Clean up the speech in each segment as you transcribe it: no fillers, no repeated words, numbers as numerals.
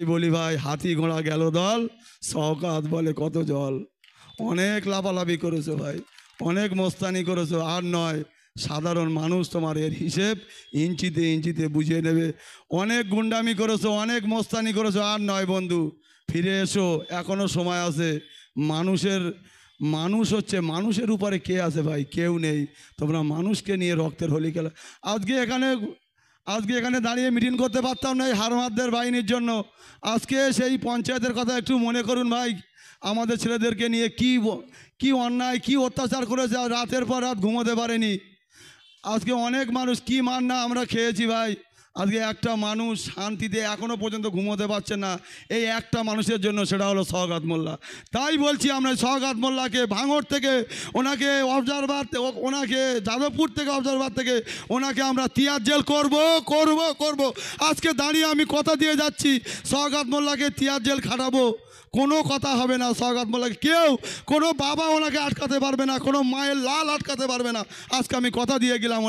বলি ভাই, হাতি ঘোড়া গেল দল, শওকত বলে কত জল। অনেক লাফালাফি করেছো ভাই, অনেক মস্তানি করেছো, আর নয়। সাধারণ মানুষ তোমার এর হিসেব ইঞ্চিতে ইঞ্চিতে বুঝিয়ে নেবে। অনেক গুন্ডামি করেছো, অনেক মস্তানি করেছো, আর নয় বন্ধু। ফিরে এসো, এখনও সময় আছে। মানুষ হচ্ছে, মানুষের উপরে কে আছে ভাই? কেউ নেই। তোমরা মানুষকে নিয়ে রক্তের হোলি খেলা। আজকে এখানে দাঁড়িয়ে মিটিং করতে পারতাম না এই হারমাদদের বাহিনীর জন্য। আজকে সেই পঞ্চায়েতের কথা একটু মনে করুন ভাই। আমাদের ছেলেদেরকে নিয়ে কি অন্যায়, কি অত্যাচার করেছে, রাতের পর রাত ঘুমোতে পারেনি। আজকে অনেক মানুষ কি মার না আমরা খেয়েছি ভাই। আজকে একটা মানুষ শান্তিতে এখনও পর্যন্ত ঘুমোতে পারছে না, এই একটা মানুষের জন্য, সেটা হলো শওকত মোল্লা। তাই বলছি আমরা শওকত মোল্লাকে ভাঙড় থেকে, ওনাকে অবজারভার, ওনাকে যাদবপুর থেকে অবজারভার থেকে ওনাকে আমরা তিয়ার জেল করব। আজকে দাঁড়িয়ে আমি কথা দিয়ে যাচ্ছি, শওকত মোল্লাকে তিয়ার জেল খাটাবো। কোনো কথা হবে না শওকত মোল্লাকে, কেউ কোনো বাবা ওনাকে আটকাতে পারবে না, কোনো মায়ের লাল আটকাতে পারবে না। আজকে আমি কথা দিয়ে গেলাম,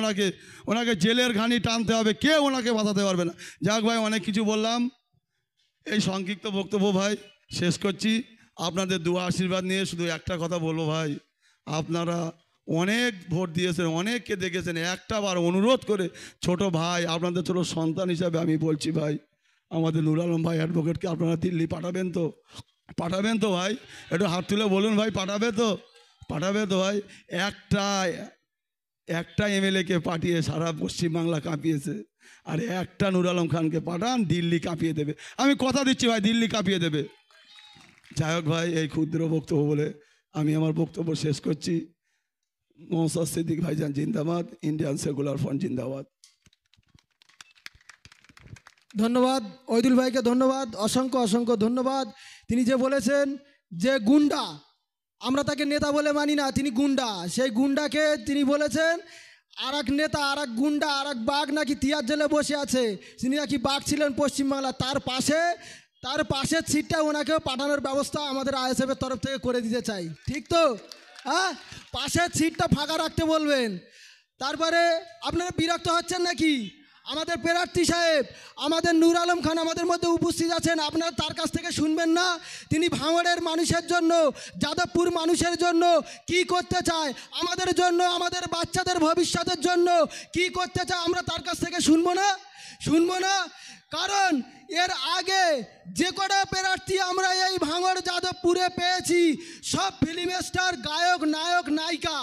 ওনাকে জেলের ঘানি টানতে হবে, কেউ ওনাকে বাঁচাতে পারবে না। যাক ভাই, অনেক কিছু বললাম, এই সংক্ষিপ্ত বক্তব্য ভাই শেষ করছি। আপনাদের দোয়া আশীর্বাদ নিয়ে শুধু একটা কথা বলবো ভাই, আপনারা অনেক ভোট দিয়েছেন, অনেককে দেখেছেন, একটা বার অনুরোধ করে ছোট ভাই, আপনাদের ছোট সন্তান হিসাবে আমি বলছি ভাই, আমাদের নুর আলম ভাই অ্যাডভোকেটকে আপনারা দিল্লি পাঠাবেন তো ভাই? একটু হাত তুলে বলুন ভাই, পাঠাবে তো ভাই? একটা এমএলএকে পাঠিয়ে সারা পশ্চিমবাংলা কাঁপিয়েছে, আর একটা নুর আলম খানকে পাঠান, দিল্লি কাঁপিয়ে দেবে। আমি কথা দিচ্ছি ভাই, দিল্লি কাঁপিয়ে দেবে। যাই হোক ভাই, এই ক্ষুদ্র বক্তব্য বলে আমি আমার বক্তব্য শেষ করছি। নওশাদ সিদ্দিক ভাইজান জিন্দাবাদ, ইন্ডিয়ান সেকুলার ফ্রন্ট জিন্দাবাদ। ধন্যবাদ ওইদুল ভাইকে, ধন্যবাদ, অসংখ্য ধন্যবাদ। তিনি যে বলেছেন যে গুন্ডা, আমরা তাকে নেতা বলে মানি না, তিনি গুন্ডা। সেই গুন্ডাকে তিনি বলেছেন আর এক নেতা, আর এক গুন্ডা, আর এক বাঘ নাকি তিয়ার জেলে বসে আছে। তিনি নাকি বাঘ ছিলেন পশ্চিমবাংলা, তার পাশের সিটটা ওনাকেও পাঠানোর ব্যবস্থা আমাদের আইএসএফের তরফ থেকে করে দিতে চাই। ঠিক তো? হ্যাঁ, পাশের সিটটা ফাঁকা রাখতে বলবেন। তারপরে আপনারা বিরক্ত হচ্ছেন নাকি? আমাদের প্রার্থী সাহেব, আমাদের নূর আলম খান আমাদের মধ্যে উপস্থিত আছেন, আপনারা তার কাছ থেকে শুনবেন না তিনি ভাঙড়ের মানুষের জন্য, যাদবপুর মানুষের জন্য কি করতে চায়, আমাদের জন্য, আমাদের বাচ্চাদের ভবিষ্যতের জন্য কি করতে চায়, আমরা তার কাছ থেকে শুনবো না? কারণ এর আগে যে কটা প্রার্থী আমরা এই ভাঙড় যাদবপুরে পেয়েছি, সব ফিল্ম স্টার, গায়ক, নায়ক, নায়িকা,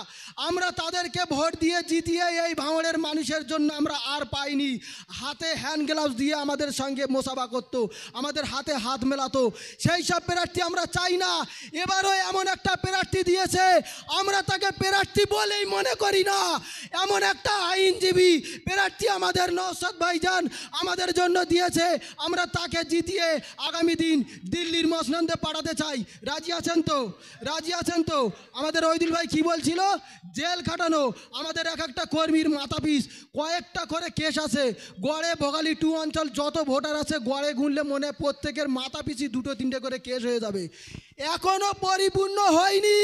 আমরা তাদেরকে ভোট দিয়ে জিতিয়ে এই ভাঙড়ের মানুষের জন্য আমরা আর পাইনি। হাতে হ্যান্ড গ্লাভস দিয়ে আমাদের সঙ্গে মোসাফা করতো, আমাদের হাতে হাত মেলাতো। সেই সব প্রার্থী আমরা চাই না। এবারও এমন একটা প্রার্থী দিয়েছে, আমরা তাকে প্রার্থী বলেই মনে করি না। এমন একটা আইনজীবী প্রার্থী আমাদের নওশাদ ভাইজান আমাদের জন্য দিয়েছে, আমরা তাকে জিতিয়ে আগামী দিন দিল্লির মসনদে পাঠাতে চাই। রাজি আছেন তো? আমাদের ওইদুল ভাই কি বলছিল? জেল খাটানো। আমাদের এক একটা কর্মীর মাথা পিস কয়েকটা করে কেস আছে। গড়ে ভোগালী 2 অঞ্চল যত ভোটার আছে, গড়ে গুনলে মনে প্রত্যেকের মাথা পিছি 2-3টে করে কেস হয়ে যাবে। এখনো পরিপূর্ণ হয়নি,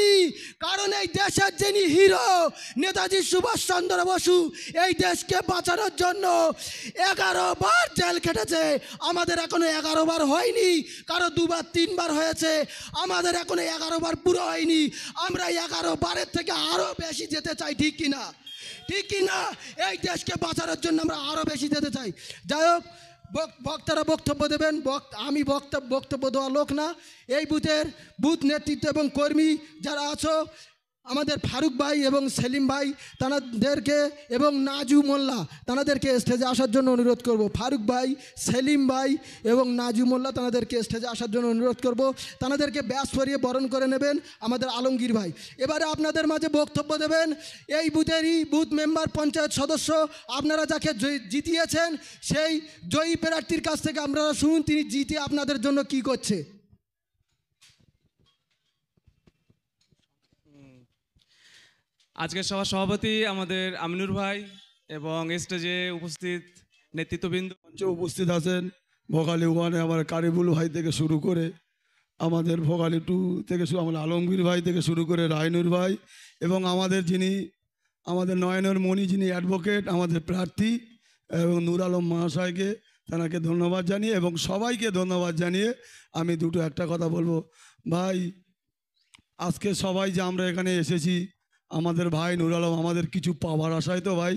কারণ এই দেশের যিনি হিরো নেতাজি সুভাষচন্দ্র বসু এই দেশকে বাঁচানোর জন্য 11 বার জেল খেটেছে। আমাদের এখনো 11 বার হয়নি, কারো 2বার 3বার হয়েছে, আমাদের এখনো 11 বার পুরো হয়নি। আমরা 11 বারের থেকে আরো বেশি যেতে চাই, ঠিক কিনা? এই দেশকে বাঁচানোর জন্য আমরা আরো বেশি যেতে চাই। যাই হোক, বক্তারা বক্তব্য দেবেন। আমি বক্তব্য দেওয়া লোক না। এই বুথ নেতৃত্ব এবং কর্মী যারা আছো, আমাদের ফারুক ভাই এবং সেলিম ভাই তাদেরকে, এবং নাজু মোল্লা তাদেরকে স্টেজে আসার জন্য অনুরোধ করব। ফারুক ভাই, সেলিম ভাই এবং নাজু মোল্লা তাদেরকে স্টেজে আসার জন্য অনুরোধ করব। তাদেরকে ব্যাস পরিয়ে বরণ করে নেবেন আমাদের আলমগীর ভাই। এবারে আপনাদের মাঝে বক্তব্য দেবেন এই বুথ মেম্বার, পঞ্চায়েত সদস্য, আপনারা যাকে জিতিয়েছেন সেই জয়ী প্রার্থীর কাছ থেকে আপনারা শুনুন তিনি জিতে আপনাদের জন্য কি করছে। আজকের সভার সভাপতি আমাদের আমিনুর ভাই এবং স্টেজে উপস্থিত নেতৃত্ববৃন্দ, উপস্থিত আছেন ভোগালী 1 আমার কারিবুল ভাই থেকে শুরু করে, আমাদের ভোগালী 2 থেকে আমাদের আলমগীর ভাই থেকে শুরু করে রায়নুর ভাই, এবং আমাদের নয়নের মণি যিনি অ্যাডভোকেট, আমাদের প্রার্থী, এবং নূর আলম মহাশয়কে তাকে ধন্যবাদ জানিয়ে এবং সবাইকে ধন্যবাদ জানিয়ে আমি দুটো একটা কথা বলবো। ভাই, আজকে সবাই যে আমরা এখানে এসেছি, আমাদের ভাই নুর আলম আমাদের কিছু পাওয়ার আশায় তো ভাই,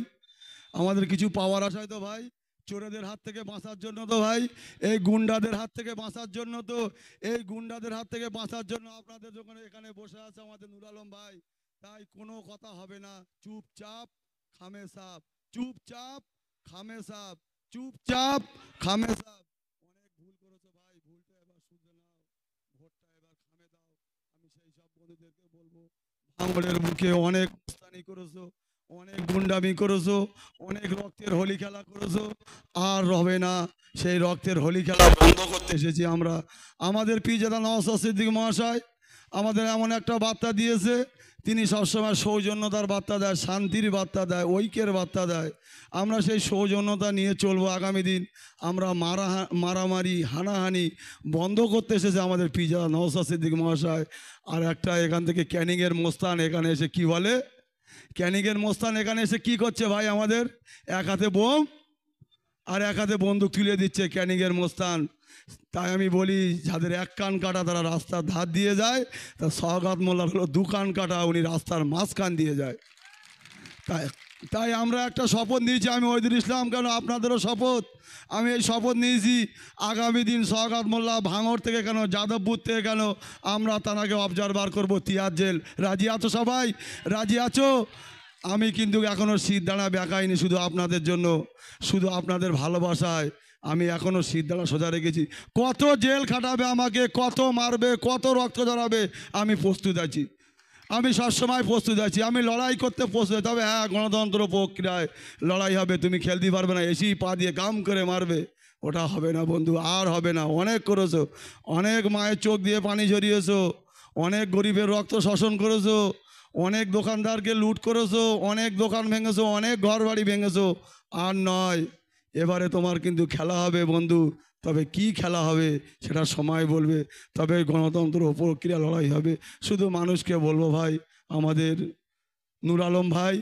আমাদের কিছু পাওয়ার আশায় তো ভাই, চোরেদের হাত থেকে বাঁচার জন্য তো ভাই, এই গুন্ডাদের হাত থেকে বাঁচার জন্য তো, এই গুন্ডাদের হাত থেকে বাঁচার জন্য আপনাদের যখন এখানে বসে আছে আমাদের নুর আলম ভাই, তাই কোনো কথা হবে না, চুপচাপ খামে সাপ, চুপচাপ খামে সাপ, চুপচাপ খামে সাপ। অনেক ভুল করেছো ভাই, ভুলটা এবার শুধরে নাও, ভোটটা এবার খামে দাও। আমি সেই সব বন্ধুদেরকে বলবো, ভাঙড়ের বুকে অনেক মস্তানি করেছো, অনেক গুন্ডামি করেছো, অনেক রক্তের হোলি খেলা করেছো, আর হবে না। সেই রক্তের হোলি খেলা বন্ধ করতে এসেছি আমরা। আমাদের পীরজাদা নওশাদ সিদ্দিকী মহাশয় আমাদের এমন একটা বার্তা দিয়েছে, তিনি সবসময় সৌজন্যতার বার্তা দেয়, শান্তির বার্তা দেয়, ঐক্যের বার্তা দেয়। আমরা সেই সৌজন্যতা নিয়ে চলবো আগামী দিন। আমরা মারামারি হানাহানি বন্ধ করতে এসেছে আমাদের পীরজাদা নওশাদ সিদ্দিকী মহাশয়। আর একটা এখান থেকে ক্যানিংয়ের মোস্তান এখানে এসে কি বলে, ক্যানিংয়ের মোস্তান এখানে এসে কি করছে ভাই, আমাদের এক হাতে বোম আর এক হাতে বন্দুক তুলে দিচ্ছে ক্যানিংয়ের মোস্তান। তাই আমি বলি, যাদের এক কান কাটা তারা রাস্তার ধার দিয়ে যায়, তা সওগাত মোল্লার হলো দু কান কাটা, উনি রাস্তার মাঝখান দিয়ে যায়। তাই তাই আমরা একটা শপথ নিয়েছি, আমি ওহিদুল ইসলাম, কেন আপনাদেরও শপথ, আমি এই শপথ নিয়েছি, আগামী দিন সওগাত মোল্লা ভাঙড় থেকে কেন, যাদবপুর থেকে কেন, আমরা তানাকে অবজারভার করবো তিয়ার জেল। রাজি আছো সবাই? রাজি আছো? আমি কিন্তু এখনও শীত দাঁড়া বেঁকাইনি, শুধু আপনাদের জন্য, শুধু আপনাদের ভালোবাসায় আমি এখনও শীত দাঁড়া সোজা রেখেছি। কত জেল খাটাবে আমাকে, কত মারবে, কত রক্ত ঝরাবে, আমি প্রস্তুত আছি, আমি সবসময় প্রস্তুত আছি, আমি লড়াই করতে প্রস্তুত। তবে হ্যাঁ, গণতন্ত্র প্রক্রিয়ায় লড়াই হবে, তুমি খেলতে পারবে না, এসেই পা দিয়ে গাম করে মারবে, ওটা হবে না বন্ধু, আর হবে না। অনেক করেছো, অনেক মায়ের চোখ দিয়ে পানি ঝরিয়েছো, অনেক গরিবের রক্ত শোষণ করেছো, অনেক দোকানদারকে লুট করেছো, অনেক দোকান ভেঙেছো, অনেক ঘর বাড়ি ভেঙেছো। আর নয়, এবারে তোমার কিন্তু খেলা হবে বন্ধু। তবে কি খেলা হবে সেটা সময় বলবে, তবে গণতন্ত্র প্রক্রিয়া লড়াই হবে। শুধু মানুষকে বলবো ভাই, আমাদের নূর আলম ভাই,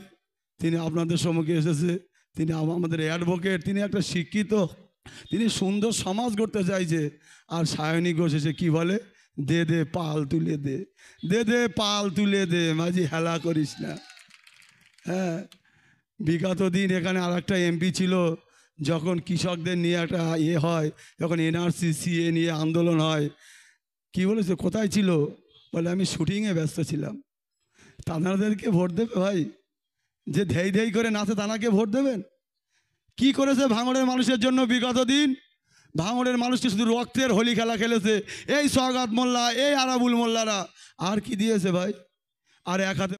তিনি আপনাদের সম্মুখে এসেছে, তিনি আমাদের অ্যাডভোকেট, তিনি একটা শিক্ষিত, তিনি সুন্দর সমাজ গড়তে চাইছে। আর সায়নী ঘোষ এসে কী বলে, দে দে পাল তুলে দে, দে দে পাল তুলে দে, মাঝি হেলা করিস না। হ্যাঁ, বিগত দিন এখানে আর একটা এমপি ছিল, যখন কৃষকদের নিয়ে একটা হয়, যখন এনআরসি সিএ নিয়ে আন্দোলন হয়, কি বলেছে, কোথায় ছিল, বলে আমি শুটিংয়ে ব্যস্ত ছিলাম। তাদেরকে ভোট দেবে ভাই? যে ধেই ধেই করে নাচে তানাকে ভোট দেবেন? কি করেছে ভাঙড়ের মানুষের জন্য বিগত দিন? ভাঙড়ের মানুষকে শুধু রক্তের হোলি খেলা খেলেছে এই সওগাত মোল্লা, এই আরাবুল মোল্লারা। আর কি দিয়েছে ভাই? আর এক হাতে